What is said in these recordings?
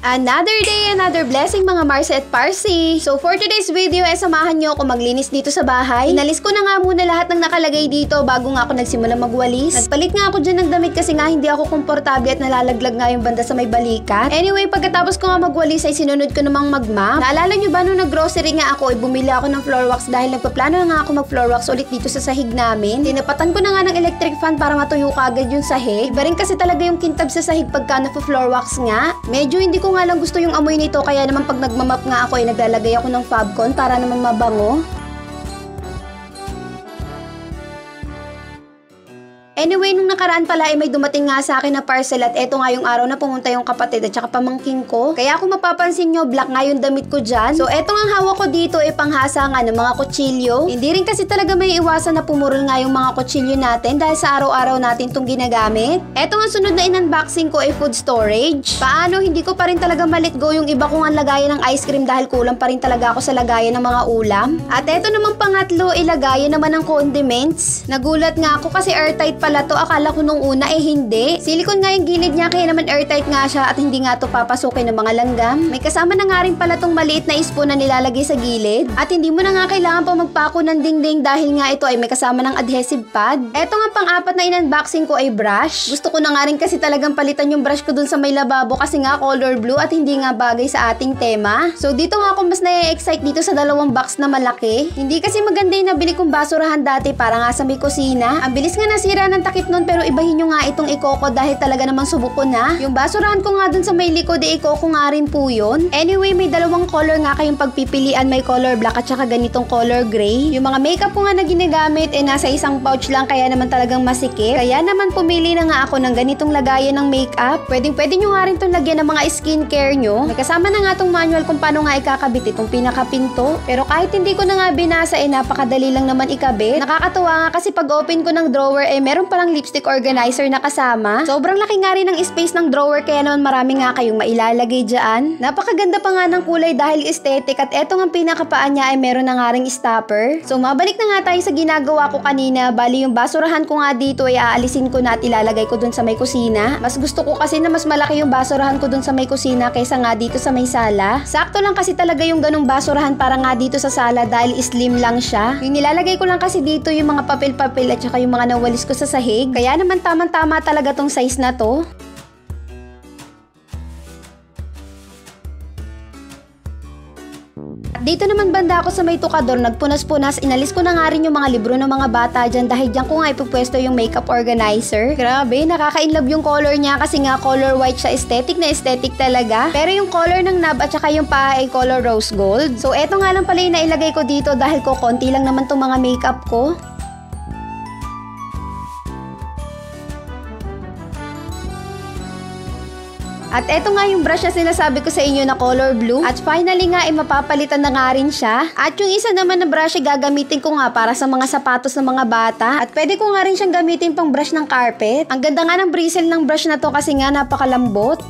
Another day, another blessing mga Marcy at Parsi. So for today's video samahan nyo ako maglinis dito sa bahay. Inalis ko na nga muna lahat ng nakalagay dito bago nga ako nagsimula magwalis. Nagpalit nga ako dyan ng damit kasi nga hindi ako komportable at nalalaglag nga yung banda sa may balikat. Anyway, pagkatapos ko nga magwalis ay sinunod ko namang mag-mop. Naalala nyo ba nung nag-grocery nga ako ay bumili ako ng floor wax dahil nagpaplano na nga ako mag-floor wax ulit dito sa sahig namin. Tinapatan ko na nga ng electric fan para matuyo kagad yung sahig. Iba rin kasi talaga yung kintab sa sahig pagka na-floor wax nga. Medyo hindi ko nga lang gusto yung amoy nito kaya naman pag nagmamap nga ako ay naglalagay ako ng Fabcon para naman mabango. Anyway, nung nakaraan pala ay may dumating nga sa akin na parcel at eto nga yung araw na pumunta yung kapatid at saka pamangking ko. Kaya kung mapapansin nyo, black nga yung damit ko dyan. So eto nga hawak ko dito ay panghasa nga ng mga kutsilyo. Hindi rin kasi talaga may iwasan na pumurol nga yung mga kutsilyo natin dahil sa araw-araw natin itong ginagamit. Eto nga sunod na in-unboxing ko ay food storage. Paano, hindi ko pa rin talaga ma-let go yung iba kong lagayan ng ice cream dahil kulang pa rin talaga ako sa lagayan ng mga ulam. At eto namang pangatlo, ilagayan naman ng condiments. Nagulat nga ako kasi airtight pala to. Akala ko nung una hindi. Silicone nga yung gilid niya kaya naman airtight nga siya at hindi nga to papasukin ng mga langgam. May kasama na nga rin pala tong maliit na spoon na nilalagay sa gilid. At hindi mo na nga kailangan pa magpako ng dingding dahil nga ito ay may kasama ng adhesive pad. Eto nga pang-apat na in-unboxing ko ay brush. Gusto ko na nga rin kasi talagang palitan yung brush ko dun sa may lababo kasi nga color blue at hindi nga bagay sa ating tema. So dito nga ako mas na-excite dito sa dalawang box na malaki. Hindi kasi maganda yung nabili kong basurahan dati para nga sa may kusina. Ang bilis nga nasira ng takip nun pero ibahin nyo nga itong ikoko dahil talaga namang subok ko na. Yung basurahan ko nga dun sa may likod ikoko nga rin po yun. Anyway, may dalawang color nga kayong pagpipilian. May color black at saka ganitong color gray. Yung mga makeup ko nga na ginagamit nasa isang pouch lang kaya naman talagang masikip. Kaya naman pumili na nga ako ng ganitong lagayan ng makeup. Pwede nyo nga rin itong lagyan ng mga skincare nyo. May kasama na nga itong manual kung paano nga ikakabit itong pinakapinto. Pero kahit hindi ko na nga binasa napakadali lang naman ikabit. Nakakatuwa nga kasi pag open ko ng drawer meron palang lipstick organizer na kasama. Sobrang laki nga rin ng space ng drawer kaya naman marami nga kayong mailalagay dyan. Napakaganda pa nga ng kulay dahil aesthetic at eto nga pinakapaan niya ay meron na nga ring stopper. So mabalik na nga tayo sa ginagawa ko kanina. Bali yung basurahan ko nga dito ay aalisin ko na at ilalagay ko dun sa may kusina. Mas gusto ko kasi na mas malaki yung basurahan ko dun sa may kusina kaysa nga dito sa may sala. Sakto lang kasi talaga yung ganung basurahan para nga dito sa sala dahil slim lang siya. Yung nilalagay ko lang kasi dito yung mga papel-papel at saka yung mga nawalis ko sa sahig. Kaya naman tamang-tama talaga tong size na to. At dito naman banda ako sa may tukador, nagpunas-punas, inalis ko na nga rin yung mga libro ng mga bata dyan dahil dyan ko nga ipupwesto yung makeup organizer. Grabe, nakaka-inlove yung color niya kasi nga color white siya, aesthetic na aesthetic talaga. Pero yung color ng knob at saka yung paa ay color rose gold. So eto nga lang pala yung nailagay ko dito dahil ko konti lang naman tong mga makeup ko. At eto nga yung brush na sinasabi ko sa inyo na color blue. At finally nga mapapalitan na nga rin siya. At yung isa naman na brush gagamitin ko nga para sa mga sapatos ng mga bata. At pwede ko nga rin siyang gamitin pang brush ng carpet. Ang ganda nga ng bristle ng brush na to kasi nga napakalambot.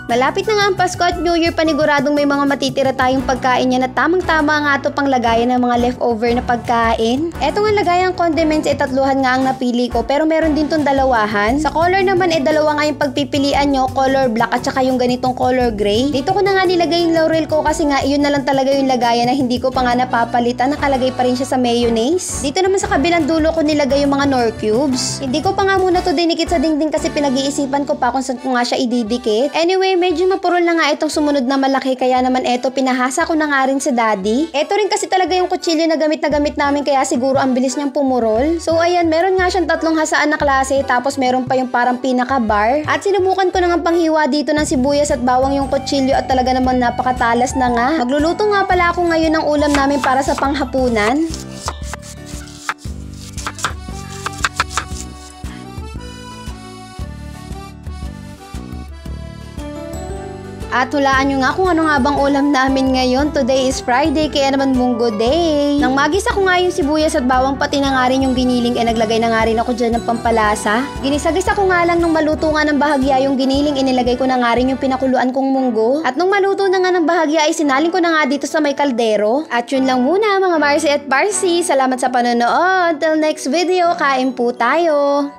Malapit na nga ang Pasko at New Year, paniguradong may mga matitira tayong pagkain yan at tamang-tama nga ito pang lagayan ng mga leftover na pagkain. Eto nga lagayan ng condiments tatluhan nga ang napili ko pero meron din tong dalawahan. Sa color naman dalawa nga yung pagpipilian nyo, color black at saka yung ganitong color gray. Dito ko na nga nilagay yung laurel ko kasi nga iyon na lang talaga yung lagayan na hindi ko pa nga napapalitan. Nakalagay pa rin siya sa mayonnaise. Dito naman sa kabilang dulo ko nilagay yung mga Knorr cubes. Hindi ko pa nga muna to dinikit sa dingding kasi pinag-iisipan ko pa kung saan ko nga siya ididikit. Anyway, medyo mapurol na nga itong sumunod na malaki kaya naman eto pinahasa ko na nga rin sa daddy. Eto rin kasi talaga yung kutsilyo na gamit namin kaya siguro ang bilis niyang pumurol. So ayan, meron nga siyang tatlong hasaan na klase tapos meron pa yung parang pinaka-bar. At sinubukan ko na nga panghiwa dito ng sibuyas at bawang yung kutsilyo at talaga namang napakatalas na nga. Magluluto nga pala ako ngayon ng ulam namin para sa panghapunan. At hulaan nyo nga kung ano nga bang ulam namin ngayon. Today is Friday, kaya naman Munggo Day. Nang magisa ko nga yung sibuyas at bawang pati na nga rin yung giniling, naglagay na nga rin ako dyan ng pampalasa. Ginisagisa ko nga lang nung maluto nga ng bahagya yung giniling, inilagay ko na nga rin yung pinakuluan kong munggo. At nung maluto na nga ng bahagya, sinalin ko na nga dito sa may kaldero. At yun lang muna mga Marcy at Parsi. Salamat sa panonood. Till next video, kain po tayo!